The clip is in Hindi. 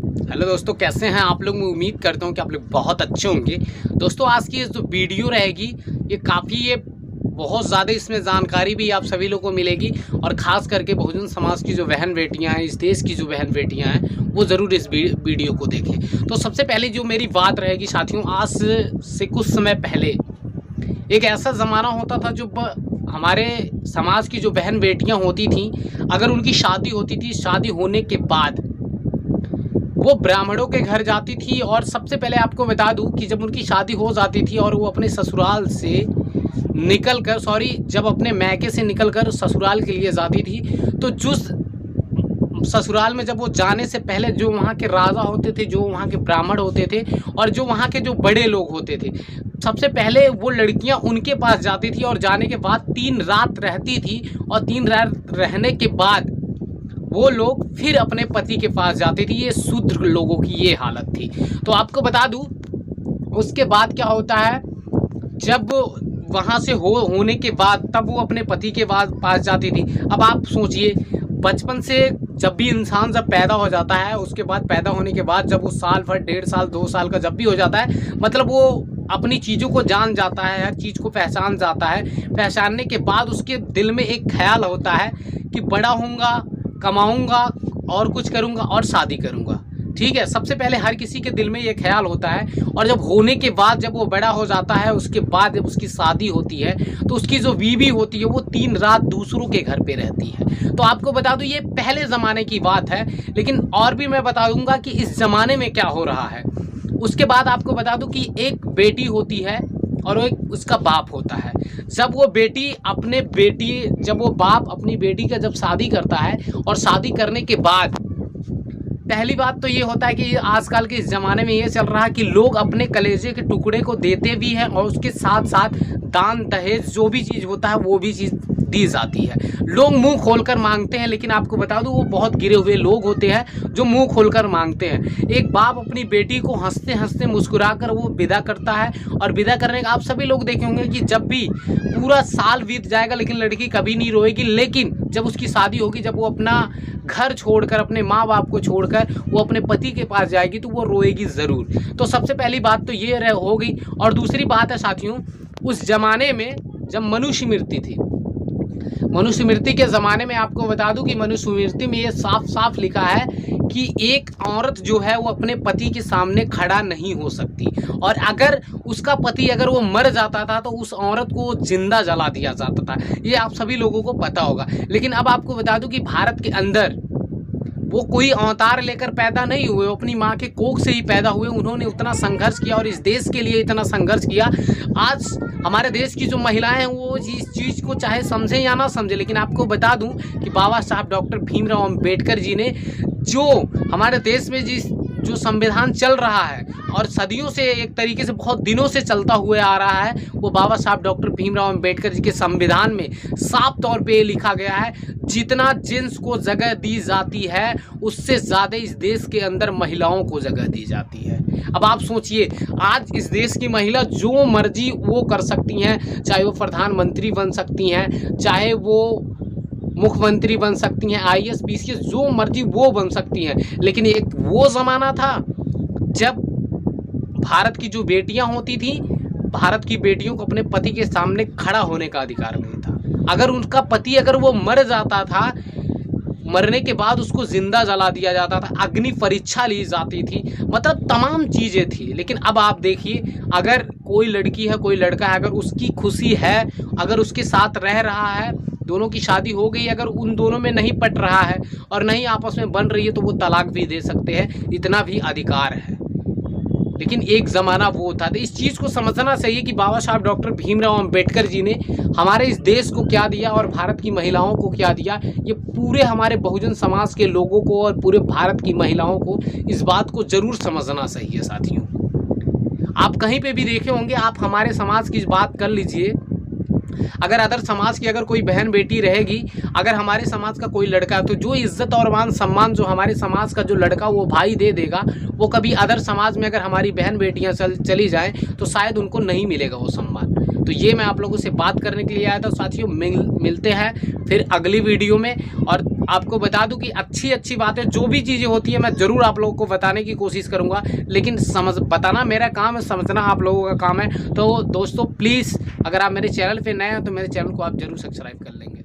हेलो दोस्तों, कैसे हैं आप लोग। मैं उम्मीद करता हूं कि आप लोग बहुत अच्छे होंगे। दोस्तों, आज की ये जो वीडियो रहेगी ये बहुत ज़्यादा इसमें जानकारी भी आप सभी लोगों को मिलेगी और ख़ास करके बहुजन समाज की जो बहन बेटियां हैं, इस देश की जो बहन बेटियां हैं, वो ज़रूर इस वीडियो को देखें। तो सबसे पहले जो मेरी बात रहेगी साथियों, आज से कुछ समय पहले एक ऐसा ज़माना होता था जो हमारे समाज की जो बहन बेटियाँ होती थीं, अगर उनकी शादी होती थी, शादी होने के बाद वो ब्राह्मणों के घर जाती थी। और सबसे पहले आपको बता दूं कि जब उनकी शादी हो जाती थी और वो अपने ससुराल से जब अपने मैके से निकलकर ससुराल के लिए जाती थी, तो ससुराल में जब वो जाने से पहले जो वहाँ के राजा होते थे, जो वहाँ के ब्राह्मण होते थे और जो वहाँ के जो बड़े लोग होते थे, सबसे पहले वो लड़कियाँ उनके पास जाती थी और जाने के बाद 3 रात रहती थी और 3 रात रहने के बाद वो लोग फिर अपने पति के पास जाते थे। ये शूद्र लोगों की ये हालत थी। तो आपको बता दूं, उसके बाद क्या होता है, जब वहाँ से होने के बाद तब वो अपने पति के पास जाती थी। अब आप सोचिए, बचपन से जब भी इंसान जब पैदा हो जाता है, उसके बाद पैदा होने के बाद जब वो साल भर, 1.5 साल, 2 साल का जब भी हो जाता है, मतलब वो अपनी चीज़ों को जान जाता है, हर चीज़ को पहचान जाता है। पहचानने के बाद उसके दिल में एक ख्याल होता है कि बड़ा होऊंगा, कमाऊंगा और कुछ करूंगा और शादी करूंगा। ठीक है, सबसे पहले हर किसी के दिल में ये ख्याल होता है। और जब होने के बाद जब वो बड़ा हो जाता है, उसके बाद जब उसकी शादी होती है, तो उसकी जो बीवी होती है वो 3 रात दूसरों के घर पे रहती है। तो आपको बता दूं, ये पहले ज़माने की बात है, लेकिन और भी मैं बता दूंगा कि इस ज़माने में क्या हो रहा है। उसके बाद आपको बता दूं कि एक बेटी होती है और एक उसका बाप होता है। जब वो बाप अपनी बेटी का जब शादी करता है, और शादी करने के बाद पहली बात तो ये होता है कि आजकल के इस ज़माने में ये चल रहा है कि लोग अपने कलेजे के टुकड़े को देते भी हैं और उसके साथ साथ दान दहेज जो भी चीज़ होता है वो भी चीज़ दी जाती है। लोग मुंह खोलकर मांगते हैं, लेकिन आपको बता दूं वो बहुत गिरे हुए लोग होते हैं जो मुंह खोलकर मांगते हैं। एक बाप अपनी बेटी को हंसते हंसते मुस्कुराकर वो विदा करता है, और विदा करने का आप सभी लोग देखे होंगे कि जब भी पूरा साल बीत जाएगा लेकिन लड़की कभी नहीं रोएगी, लेकिन जब उसकी शादी होगी, जब वो अपना घर छोड़कर, अपने माँ बाप को छोड़कर वो अपने पति के पास जाएगी, तो वो रोएगी ज़रूर। तो सबसे पहली बात तो ये हो गई। और दूसरी बात है साथियों, उस जमाने में जब मनुस्मृति थी, मनुस्मृति के ज़माने में आपको बता दूं कि मनुस्मृति में ये साफ साफ लिखा है कि एक औरत जो है वो अपने पति के सामने खड़ा नहीं हो सकती, और अगर उसका पति अगर वो मर जाता था तो उस औरत को जिंदा जला दिया जाता था। ये आप सभी लोगों को पता होगा। लेकिन अब आपको बता दूं कि भारत के अंदर वो कोई अवतार लेकर पैदा नहीं हुए, वो अपनी माँ के कोख से ही पैदा हुए। उन्होंने उतना संघर्ष किया और इस देश के लिए इतना संघर्ष किया। आज हमारे देश की जो महिलाएं हैं वो इस चीज़ को चाहे समझें या ना समझें, लेकिन आपको बता दूं कि बाबा साहब डॉक्टर भीमराव अंबेडकर जी ने जो हमारे देश में जो संविधान चल रहा है और सदियों से, एक तरीके से बहुत दिनों से चलता हुआ आ रहा है, वो बाबा साहब डॉक्टर भीमराव अंबेडकर जी के संविधान में साफ तौर पे लिखा गया है, जितना जेंट्स को जगह दी जाती है उससे ज़्यादा इस देश के अंदर महिलाओं को जगह दी जाती है। अब आप सोचिए, आज इस देश की महिला जो मर्जी वो कर सकती हैं, चाहे वो प्रधानमंत्री बन सकती हैं, चाहे वो मुख्यमंत्री बन सकती हैं, IAS BCS जो मर्जी वो बन सकती हैं। लेकिन एक वो ज़माना था जब भारत की जो बेटियां होती थी, भारत की बेटियों को अपने पति के सामने खड़ा होने का अधिकार नहीं था। अगर उनका पति अगर वो मर जाता था, मरने के बाद उसको जिंदा जला दिया जाता था, अग्नि परीक्षा ली जाती थी, मतलब तमाम चीज़ें थी। लेकिन अब आप देखिए, अगर कोई लड़की है, कोई लड़का है, अगर उसकी खुशी है, अगर उसके साथ रह रहा है, दोनों की शादी हो गई, अगर उन दोनों में नहीं पट रहा है और नहीं आपस में बन रही है, तो वो तलाक भी दे सकते हैं, इतना भी अधिकार है। लेकिन एक ज़माना वो था। तो इस चीज़ को समझना चाहिए कि बाबा साहब डॉक्टर भीमराव अंबेडकर जी ने हमारे इस देश को क्या दिया और भारत की महिलाओं को क्या दिया। ये पूरे हमारे बहुजन समाज के लोगों को और पूरे भारत की महिलाओं को इस बात को ज़रूर समझना चाहिए साथियों। आप कहीं पे भी देखे होंगे, आप हमारे समाज की बात कर लीजिए, अगर अदर समाज की अगर कोई बहन बेटी रहेगी, अगर हमारे समाज का कोई लड़का है, तो जो इज्जत और मान सम्मान जो हमारे समाज का जो लड़का वो भाई दे देगा, वो कभी अदर समाज में अगर हमारी बहन बेटियां चली जाएं तो शायद उनको नहीं मिलेगा वो सम्मान। तो ये मैं आप लोगों से बात करने के लिए आया था साथियों। मिलते हैं फिर अगली वीडियो में, और आपको बता दूं कि अच्छी अच्छी बातें जो भी चीज़ें होती है मैं ज़रूर आप लोगों को बताने की कोशिश करूंगा, लेकिन बताना मेरा काम है, समझना आप लोगों का काम है। तो दोस्तों प्लीज़ अगर आप मेरे चैनल पे नए हैं तो मेरे चैनल को आप ज़रूर सब्सक्राइब कर लेंगे।